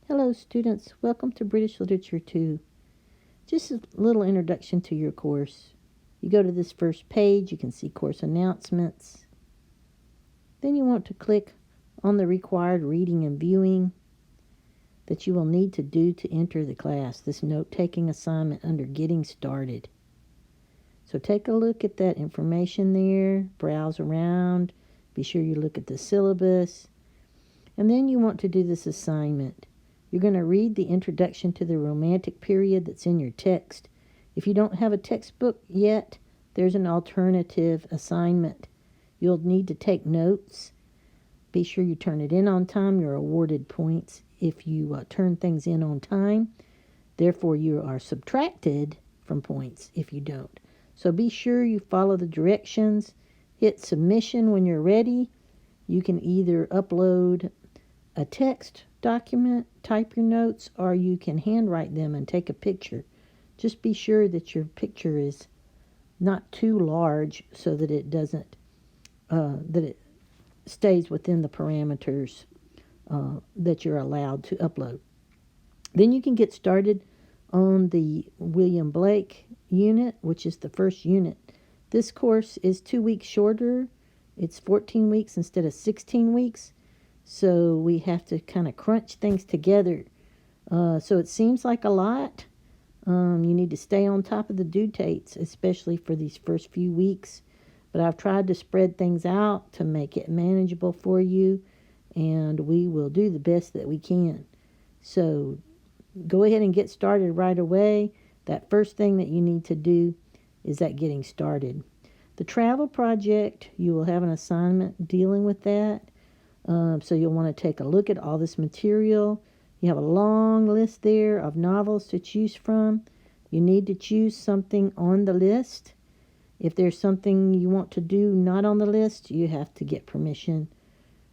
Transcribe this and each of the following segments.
Hello students, welcome to British Literature 2. Just a little introduction to your course. You go to this first page, you can see course announcements. Then you want to click on the required reading and viewing that you will need to do to enter the class, this note-taking assignment under Getting Started. So take a look at that information there, browse around, be sure you look at the syllabus, and then you want to do this assignment. You're going to read the introduction to the Romantic period that's in your text. If you don't have a textbook yet, there's an alternative assignment. You'll need to take notes. Be sure you turn it in on time. You're awarded points if you turn things in on time. Therefore, you are subtracted from points if you don't. So be sure you follow the directions. Hit submission when you're ready. You can either upload a text document, type your notes, or you can handwrite them and take a picture. Just be sure that your picture is not too large so that it doesn't, that it stays within the parameters that you're allowed to upload. Then you can get started on the William Blake unit, which is the first unit. This course is 2 weeks shorter. It's 14 weeks instead of 16 weeks. So we have to kind of crunch things together. So it seems like a lot. You need to stay on top of the due dates, especially for these first few weeks. But I've tried to spread things out to make it manageable for you, and we will do the best that we can. So go ahead and get started right away. That first thing that you need to do is that getting started. The travel project, you will have an assignment dealing with that. So you'll want to take a look at all this material. You have a long list there of novels to choose from. You need to choose something on the list. If there's something you want to do not on the list, you have to get permission.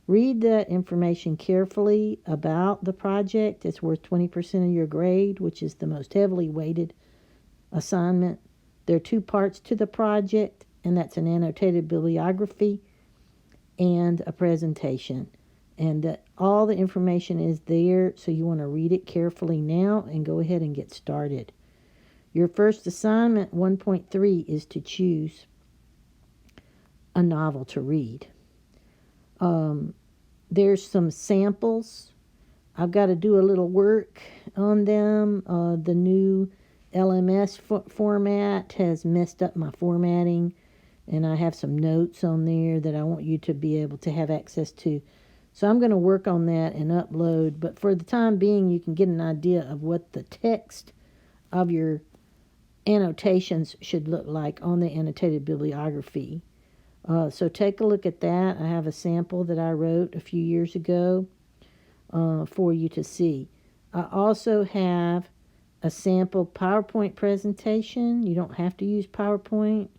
Read that information carefully about the project. It's worth 20% of your grade, which is the most heavily weighted assignment. There are 2 parts to the project, and that's an annotated bibliography and a presentation, and all the information is there, so you want to read it carefully now and go ahead and get started. Your first assignment, 1.3, is to choose a novel to read. There's some samples. I've got to do a little work on them. The new LMS format has messed up my formatting, and I have some notes on there that I want you to be able to have access to. So I'm going to work on that and upload. But for the time being, you can get an idea of what the text of your annotations should look like on the annotated bibliography. So take a look at that. I have a sample that I wrote a few years ago for you to see. I also have a sample PowerPoint presentation. You don't have to use PowerPoint.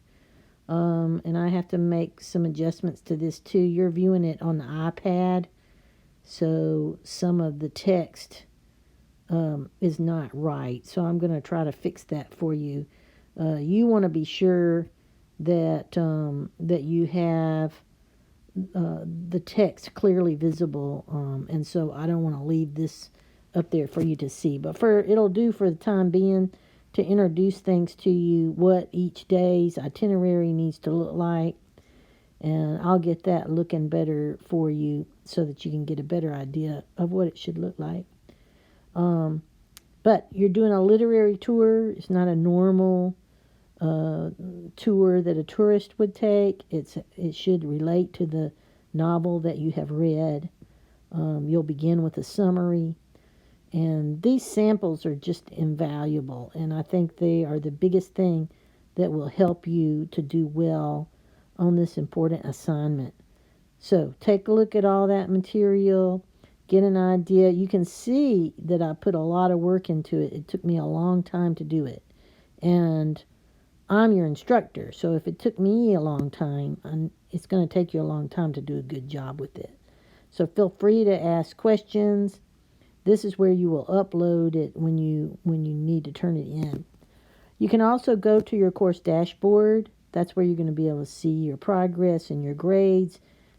And I have to make some adjustments to this too. You're viewing it on the iPad, so some of the text is not right. So I'm going to try to fix that for you. You want to be sure that that you have the text clearly visible, and so I don't want to leave this up there for you to see. But it'll do for the time being to introduce things to you, what each day's itinerary needs to look like, and I'll get that looking better for you so that you can get a better idea of what it should look like. But you're doing a literary tour. It's not a normal tour that a tourist would take. It should relate to the novel that you have read. You'll begin with a summary. And these samples are just invaluable, and I think they are the biggest thing that will help you to do well on this important assignment. So take a look at all that material, get an idea. You can see that I put a lot of work into it. It took me a long time to do it, and I'm your instructor, so if it took me a long time, it's going to take you a long time to do a good job with it. So feel free to ask questions. This is where you will upload it when you need to turn it in. You can also go to your course dashboard. That's where you're going to be able to see your progress and your grades,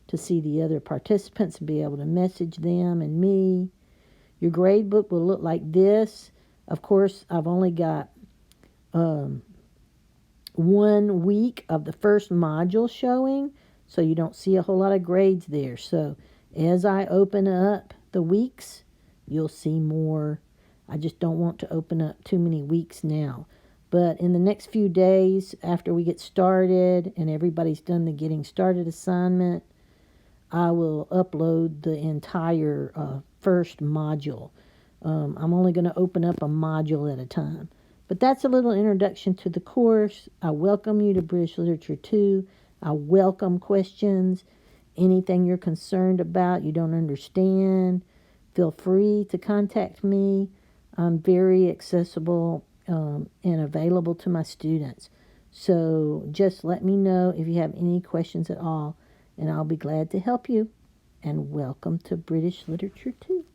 to see the other participants and be able to message them and me. Your grade book will look like this. Of course, I've only got 1 week of the first module showing, so you don't see a whole lot of grades there. So as I open up the weeks, you'll see more. I just don't want to open up too many weeks now. But in the next few days, after we get started and everybody's done the getting started assignment, I will upload the entire first module. I'm only going to open up a module at a time. But that's a little introduction to the course. I welcome you to British Literature 2. I welcome questions. Anything you're concerned about, you don't understand, feel free to contact me. I'm very accessible and available to my students. So just let me know if you have any questions at all, and I'll be glad to help you. And welcome to British Literature 2.